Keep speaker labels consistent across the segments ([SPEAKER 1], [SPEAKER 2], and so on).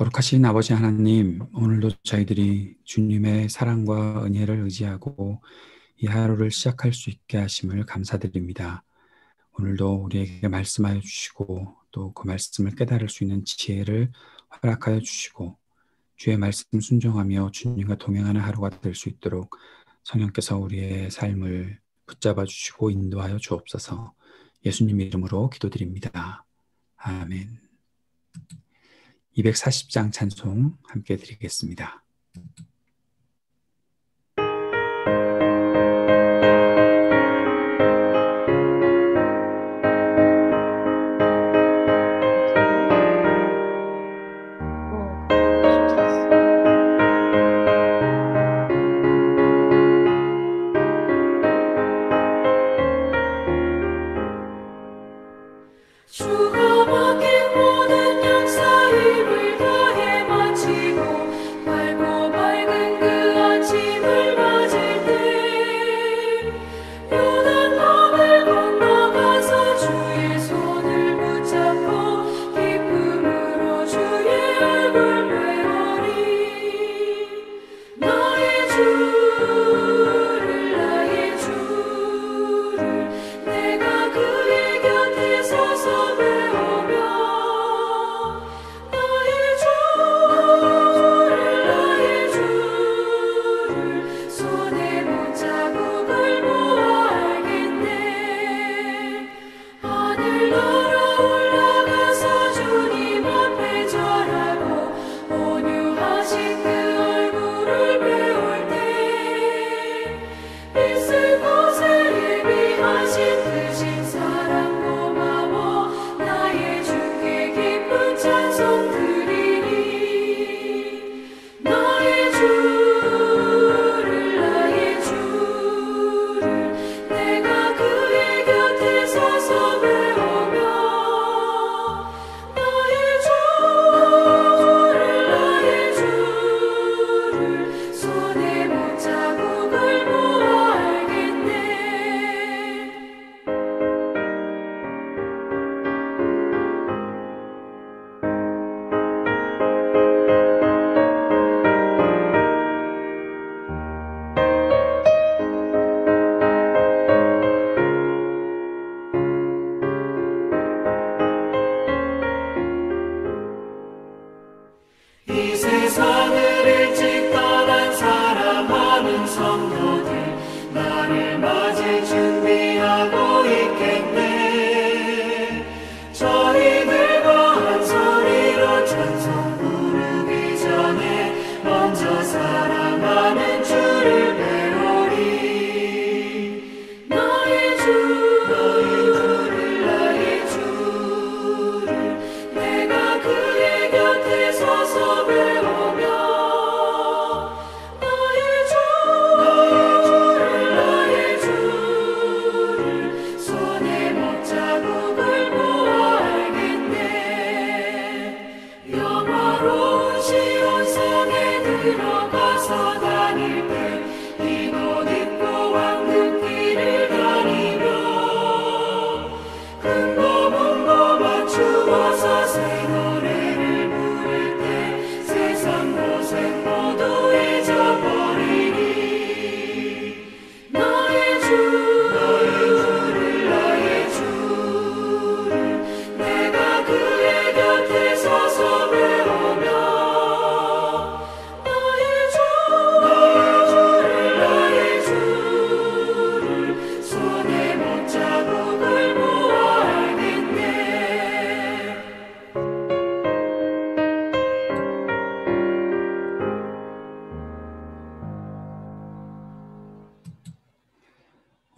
[SPEAKER 1] 거룩하신 아버지 하나님, 오늘도 저희들이 주님의 사랑과 은혜를 의지하고 이 하루를 시작할 수 있게 하심을 감사드립니다. 오늘도 우리에게 말씀하여 주시고 또 그 말씀을 깨달을 수 있는 지혜를 허락하여 주시고 주의 말씀 순종하며 주님과 동행하는 하루가 될 수 있도록 성령께서 우리의 삶을 붙잡아 주시고 인도하여 주옵소서. 예수님 이름으로 기도드립니다. 아멘. 240장 찬송 함께 드리겠습니다.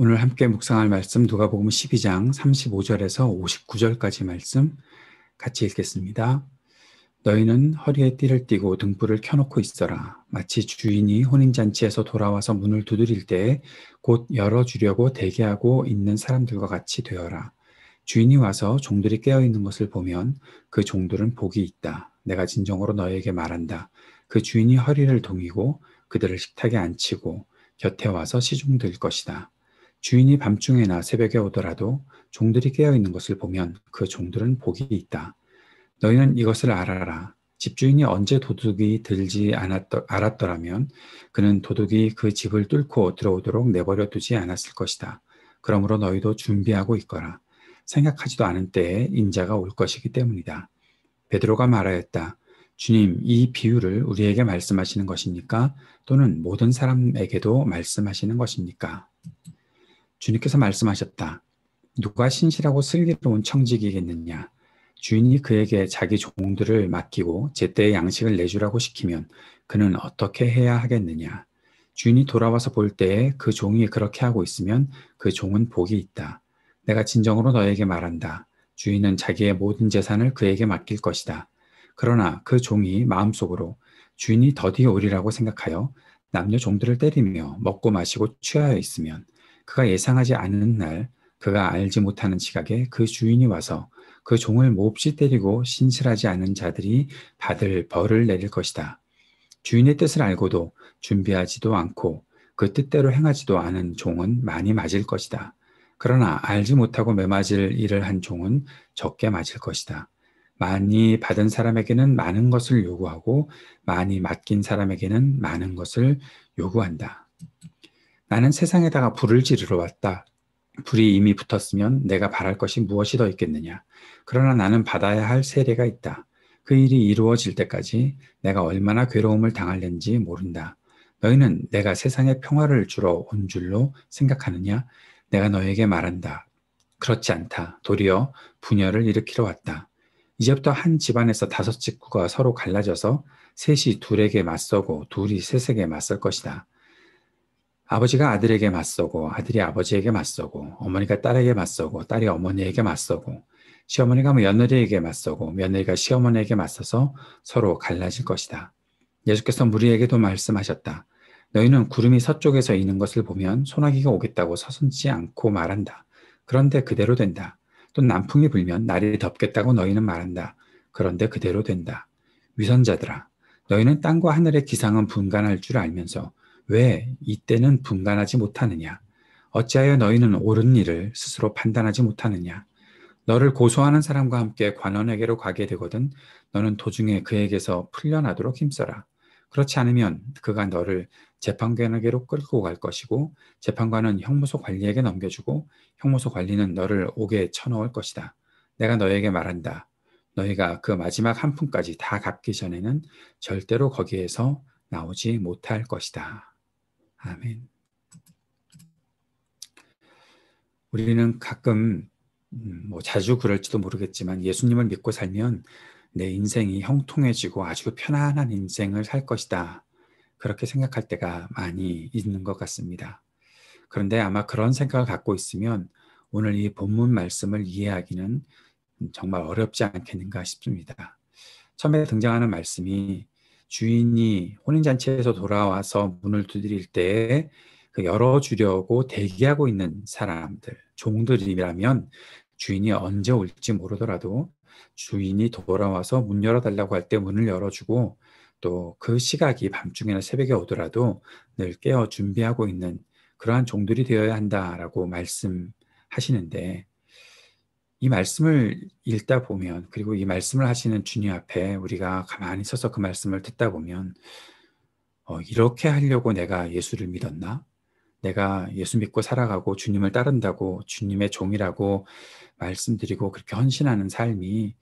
[SPEAKER 1] 오늘 함께 묵상할 말씀 누가복음 12장 35절에서 59절까지 말씀 같이 읽겠습니다. 너희는 허리에 띠를 띠고 등불을 켜놓고 있어라. 마치 주인이 혼인잔치에서 돌아와서 문을 두드릴 때에 곧 열어주려고 대기하고 있는 사람들과 같이 되어라. 주인이 와서 종들이 깨어있는 것을 보면 그 종들은 복이 있다. 내가 진정으로 너희에게 말한다. 그 주인이 허리를 동이고 그들을 식탁에 앉히고 곁에 와서 시중들 것이다. 주인이 밤중에나 새벽에 오더라도 종들이 깨어있는 것을 보면 그 종들은 복이 있다. 너희는 이것을 알아라. 집주인이 언제 도둑이 들지 알았더라면 그는 도둑이 그 집을 뚫고 들어오도록 내버려 두지 않았을 것이다. 그러므로 너희도 준비하고 있거라. 생각하지도 않은 때에 인자가 올 것이기 때문이다. 베드로가 말하였다. 주님, 이 비유를 우리에게 말씀하시는 것입니까? 또는 모든 사람에게도 말씀하시는 것입니까? 주님께서 말씀하셨다. 누가 신실하고 슬기로운 청지기겠느냐? 주인이 그에게 자기 종들을 맡기고 제때에 양식을 내주라고 시키면 그는 어떻게 해야 하겠느냐? 주인이 돌아와서 볼 때에 그 종이 그렇게 하고 있으면 그 종은 복이 있다. 내가 진정으로 너에게 말한다. 주인은 자기의 모든 재산을 그에게 맡길 것이다. 그러나 그 종이 마음속으로 주인이 더디 오리라고 생각하여 남녀 종들을 때리며 먹고 마시고 취하여 있으면 그가 예상하지 않는 날 그가 알지 못하는 시각에 그 주인이 와서 그 종을 몹시 때리고 신실하지 않은 자들이 받을 벌을 내릴 것이다. 주인의 뜻을 알고도 준비하지도 않고 그 뜻대로 행하지도 않은 종은 많이 맞을 것이다. 그러나 알지 못하고 매맞을 일을 한 종은 적게 맞을 것이다. 많이 받은 사람에게는 많은 것을 요구하고 많이 맡긴 사람에게는 많은 것을 요구한다. 나는 세상에다가 불을 지르러 왔다. 불이 이미 붙었으면 내가 바랄 것이 무엇이 더 있겠느냐. 그러나 나는 받아야 할 세례가 있다. 그 일이 이루어질 때까지 내가 얼마나 괴로움을 당할는지 모른다. 너희는 내가 세상에 평화를 주러 온 줄로 생각하느냐? 내가 너에게 말한다. 그렇지 않다. 도리어 분열을 일으키러 왔다. 이제부터 한 집안에서 5 식구가 서로 갈라져서 셋이 둘에게 맞서고 둘이 셋에게 맞설 것이다. 아버지가 아들에게 맞서고 아들이 아버지에게 맞서고 어머니가 딸에게 맞서고 딸이 어머니에게 맞서고 시어머니가 며느리에게 맞서고 며느리가 시어머니에게 맞서서 서로 갈라질 것이다. 예수께서 무리에게도 말씀하셨다. 너희는 구름이 서쪽에서 이는 것을 보면 소나기가 오겠다고 서슴지 않고 말한다. 그런데 그대로 된다. 또 남풍이 불면 날이 덥겠다고 너희는 말한다. 그런데 그대로 된다. 위선자들아, 너희는 땅과 하늘의 기상은 분간할 줄 알면서 왜 이때는 분간하지 못하느냐? 어찌하여 너희는 옳은 일을 스스로 판단하지 못하느냐? 너를 고소하는 사람과 함께 관원에게로 가게 되거든 너는 도중에 그에게서 풀려나도록 힘써라. 그렇지 않으면 그가 너를 재판관에게로 끌고 갈 것이고 재판관은 형무소 관리에게 넘겨주고 형무소 관리는 너를 옥에 쳐넣을 것이다. 내가 너에게 말한다. 너희가 그 마지막 한 푼까지 다 갚기 전에는 절대로 거기에서 나오지 못할 것이다. 아멘. 우리는 가끔 자주 그럴지도 모르겠지만 예수님을 믿고 살면 내 인생이 형통해지고 아주 편안한 인생을 살 것이다. 그렇게 생각할 때가 많이 있는 것 같습니다. 그런데 아마 그런 생각을 갖고 있으면 오늘 이 본문 말씀을 이해하기는 정말 어렵지 않겠는가 싶습니다. 처음에 등장하는 말씀이 주인이 혼인잔치에서 돌아와서 문을 두드릴 때에 그 열어주려고 대기하고 있는 사람들, 종들이라면 주인이 언제 올지 모르더라도 주인이 돌아와서 문 열어달라고 할 때 문을 열어주고 또 그 시각이 밤중이나 새벽에 오더라도 늘 깨어 준비하고 있는 그러한 종들이 되어야 한다라고 말씀하시는데 이 말씀을 읽다 보면 그리고 이 말씀을 하시는 주님 앞에 우리가 가만히 서서 그 말씀을 듣다 보면 이렇게 하려고 내가 예수를 믿었나? 내가 예수 믿고 살아가고 주님을 따른다고 주님의 종이라고 말씀드리고 그렇게 헌신하는 삶이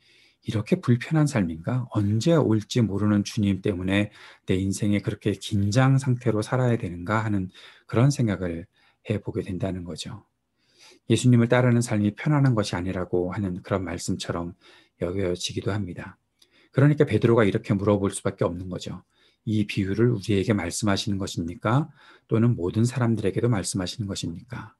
[SPEAKER 1] 이렇게 불편한 삶인가? 언제 올지 모르는 주님 때문에 내 인생에 그렇게 긴장 상태로 살아야 되는가 하는 그런 생각을 해보게 된다는 거죠. 예수님을 따르는 삶이 편안한 것이 아니라고 하는 그런 말씀처럼 여겨지기도 합니다. 그러니까 베드로가 이렇게 물어볼 수밖에 없는 거죠. 이 비유를 우리에게 말씀하시는 것입니까? 또는 모든 사람들에게도 말씀하시는 것입니까?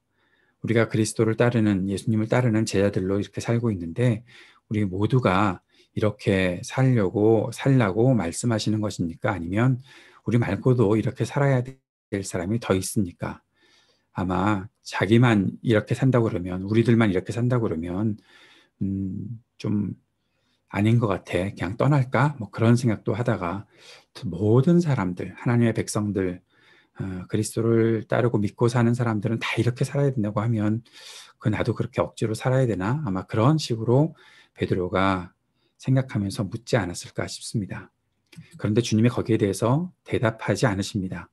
[SPEAKER 1] 우리가 그리스도를 따르는 예수님을 따르는 제자들로 이렇게 살고 있는데 우리 모두가 이렇게 살라고 말씀하시는 것입니까? 아니면 우리 말고도 이렇게 살아야 될 사람이 더 있습니까? 아마 자기만 이렇게 산다고 그러면 우리들만 이렇게 산다고 그러면 좀 아닌 것 같아. 그냥 떠날까? 뭐 그런 생각도 하다가 모든 사람들, 하나님의 백성들, 그리스도를 따르고 믿고 사는 사람들은 다 이렇게 살아야 된다고 하면 나도 그렇게 억지로 살아야 되나? 아마 그런 식으로 베드로가 생각하면서 묻지 않았을까 싶습니다. 그런데 주님이 거기에 대해서 대답하지 않으십니다.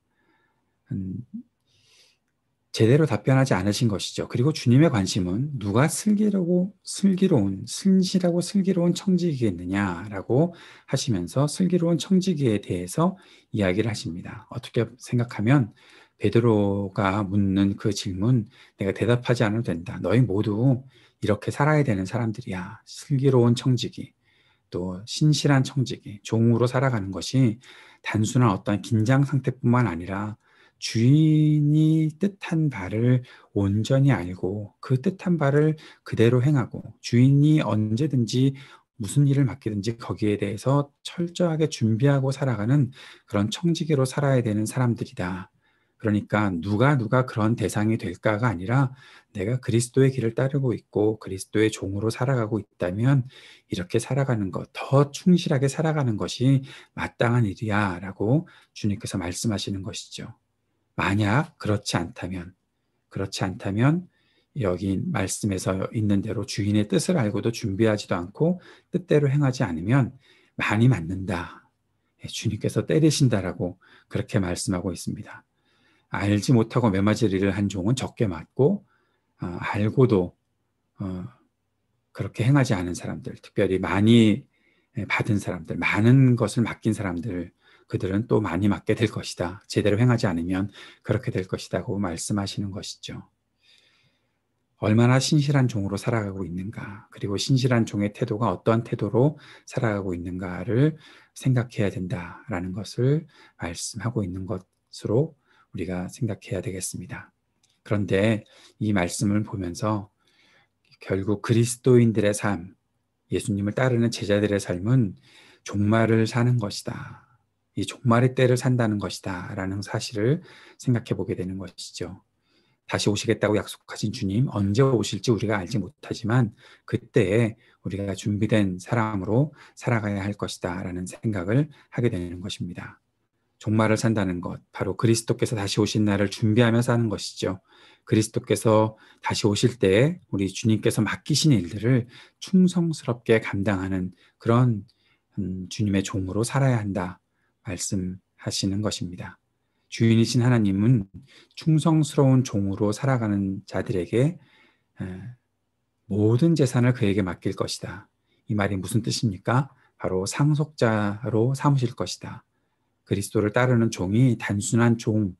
[SPEAKER 1] 제대로 답변하지 않으신 것이죠. 그리고 주님의 관심은 누가 슬기로운 청지기겠느냐라고 하시면서 슬기로운 청지기에 대해서 이야기를 하십니다. 어떻게 생각하면 베드로가 묻는 그 질문, 내가 대답하지 않아도 된다. 너희 모두 이렇게 살아야 되는 사람들이야. 슬기로운 청지기, 또 신실한 청지기, 종으로 살아가는 것이 단순한 어떤 긴장 상태뿐만 아니라 주인이 뜻한 바를 온전히 알고 그 뜻한 바를 그대로 행하고 주인이 언제든지 무슨 일을 맡기든지 거기에 대해서 철저하게 준비하고 살아가는 그런 청지기로 살아야 되는 사람들이다. 그러니까 누가 그런 대상이 될까가 아니라 내가 그리스도의 길을 따르고 있고 그리스도의 종으로 살아가고 있다면 이렇게 살아가는 것, 더 충실하게 살아가는 것이 마땅한 일이야 라고 주님께서 말씀하시는 것이죠. 만약 그렇지 않다면 여기 말씀에서 있는 대로 주인의 뜻을 알고도 준비하지도 않고 뜻대로 행하지 않으면 많이 맞는다. 주님께서 때리신다라고 그렇게 말씀하고 있습니다. 알지 못하고 매맞을 일을 한 종은 적게 맞고 알고도 그렇게 행하지 않은 사람들, 특별히 많이 받은 사람들, 많은 것을 맡긴 사람들, 그들은 또 많이 맡게 될 것이다. 제대로 행하지 않으면 그렇게 될 것이다고 말씀하시는 것이죠. 얼마나 신실한 종으로 살아가고 있는가, 그리고 신실한 종의 태도가 어떠한 태도로 살아가고 있는가를 생각해야 된다라는 것을 말씀하고 있는 것으로 우리가 생각해야 되겠습니다. 그런데 이 말씀을 보면서 결국 그리스도인들의 삶, 예수님을 따르는 제자들의 삶은 종말을 사는 것이다. 이 종말의 때를 산다는 것이다. 라는 사실을 생각해 보게 되는 것이죠. 다시 오시겠다고 약속하신 주님, 언제 오실지 우리가 알지 못하지만 그때에 우리가 준비된 사람으로 살아가야 할 것이다. 라는 생각을 하게 되는 것입니다. 종말을 산다는 것, 바로 그리스도께서 다시 오신 날을 준비하며 사는 것이죠. 그리스도께서 다시 오실 때에 우리 주님께서 맡기신 일들을 충성스럽게 감당하는 그런 주님의 종으로 살아야 한다 말씀하시는 것입니다. 주인이신 하나님은 충성스러운 종으로 살아가는 자들에게 모든 재산을 그에게 맡길 것이다. 이 말이 무슨 뜻입니까? 바로 상속자로 삼으실 것이다. 그리스도를 따르는 종이 단순한 종,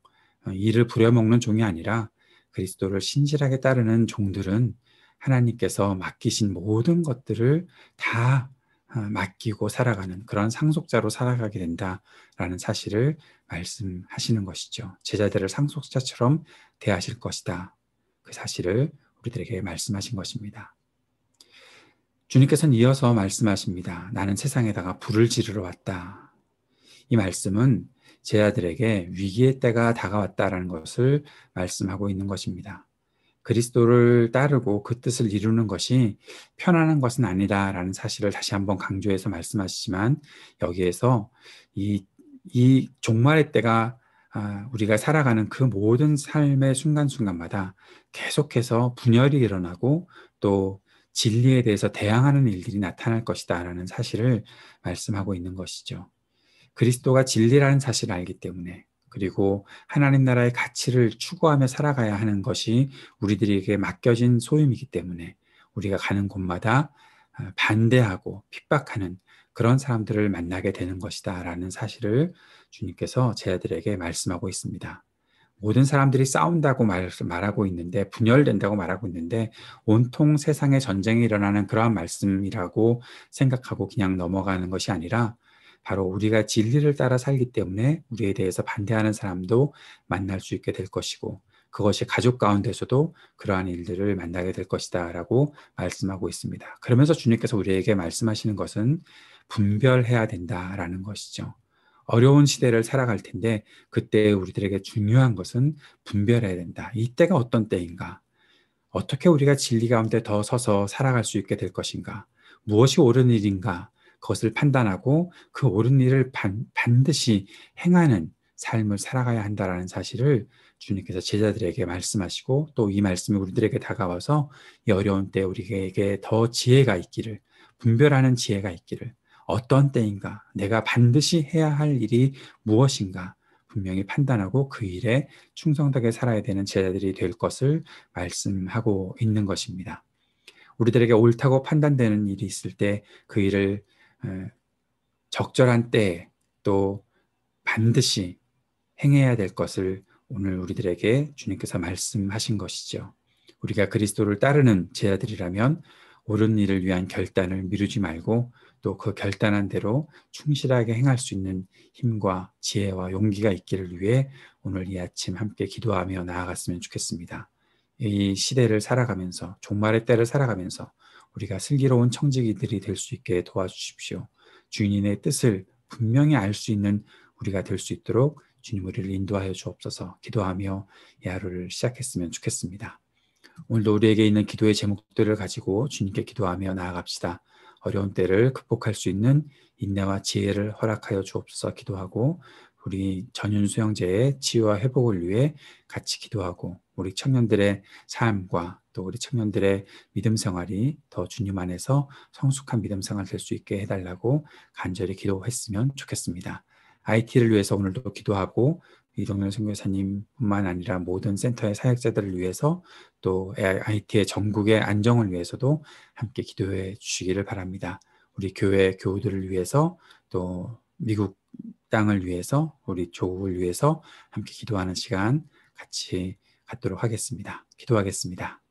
[SPEAKER 1] 일을 부려먹는 종이 아니라 그리스도를 신실하게 따르는 종들은 하나님께서 맡기신 모든 것들을 다 맡기고 살아가는 그런 상속자로 살아가게 된다라는 사실을 말씀하시는 것이죠. 제자들을 상속자처럼 대하실 것이다. 그 사실을 우리들에게 말씀하신 것입니다. 주님께서는 이어서 말씀하십니다. 나는 세상에다가 불을 지르러 왔다. 이 말씀은 제자들에게 위기의 때가 다가왔다라는 것을 말씀하고 있는 것입니다. 그리스도를 따르고 그 뜻을 이루는 것이 편안한 것은 아니다라는 사실을 다시 한번 강조해서 말씀하시지만 여기에서 이 종말의 때가 우리가 살아가는 그 모든 삶의 순간순간마다 계속해서 분열이 일어나고 또 진리에 대해서 대항하는 일들이 나타날 것이다라는 사실을 말씀하고 있는 것이죠. 그리스도가 진리라는 사실을 알기 때문에 그리고 하나님 나라의 가치를 추구하며 살아가야 하는 것이 우리들에게 맡겨진 소임이기 때문에 우리가 가는 곳마다 반대하고 핍박하는 그런 사람들을 만나게 되는 것이다 라는 사실을 주님께서 제자들에게 말씀하고 있습니다. 모든 사람들이 싸운다고 말하고 있는데 분열된다고 말하고 있는데 온통 세상에 전쟁이 일어나는 그러한 말씀이라고 생각하고 그냥 넘어가는 것이 아니라 바로 우리가 진리를 따라 살기 때문에 우리에 대해서 반대하는 사람도 만날 수 있게 될 것이고 그것이 가족 가운데서도 그러한 일들을 만나게 될 것이다 라고 말씀하고 있습니다. 그러면서 주님께서 우리에게 말씀하시는 것은 분별해야 된다라는 것이죠. 어려운 시대를 살아갈 텐데 그때 우리들에게 중요한 것은 분별해야 된다. 이때가 어떤 때인가? 어떻게 우리가 진리 가운데 더 서서 살아갈 수 있게 될 것인가? 무엇이 옳은 일인가? 그것을 판단하고 그 옳은 일을 반드시 행하는 삶을 살아가야 한다는 사실을 주님께서 제자들에게 말씀하시고 또 이 말씀이 우리들에게 다가와서 이 어려운 때 우리에게 더 지혜가 있기를, 분별하는 지혜가 있기를, 어떤 때인가, 내가 반드시 해야 할 일이 무엇인가 분명히 판단하고 그 일에 충성되게 살아야 되는 제자들이 될 것을 말씀하고 있는 것입니다. 우리들에게 옳다고 판단되는 일이 있을 때 그 일을 적절한 때에 또 반드시 행해야 될 것을 오늘 우리들에게 주님께서 말씀하신 것이죠. 우리가 그리스도를 따르는 제자들이라면 옳은 일을 위한 결단을 미루지 말고 또 그 결단한 대로 충실하게 행할 수 있는 힘과 지혜와 용기가 있기를 위해 오늘 이 아침 함께 기도하며 나아갔으면 좋겠습니다. 이 시대를 살아가면서 종말의 때를 살아가면서 우리가 슬기로운 청지기들이 될 수 있게 도와주십시오. 주인의 뜻을 분명히 알 수 있는 우리가 될 수 있도록 주님 우리를 인도하여 주옵소서. 기도하며 이 하루를 시작했으면 좋겠습니다. 오늘도 우리에게 있는 기도의 제목들을 가지고 주님께 기도하며 나아갑시다. 어려운 때를 극복할 수 있는 인내와 지혜를 허락하여 주옵소서. 기도하고 우리 전윤 수영제의 치유와 회복을 위해 같이 기도하고 우리 청년들의 삶과 또 우리 청년들의 믿음 생활이 더 주님 안에서 성숙한 믿음 생활 될 수 있게 해달라고 간절히 기도했으면 좋겠습니다. IT를 위해서 오늘도 기도하고 이동열 선교사님뿐만 아니라 모든 센터의 사역자들을 위해서 또 IT의 전국의 안정을 위해서도 함께 기도해 주시기를 바랍니다. 우리 교회 교우들을 위해서 또 미국 땅을 위해서 우리 조국을 위해서 함께 기도하는 시간 같이 갖도록 하겠습니다. 기도하겠습니다.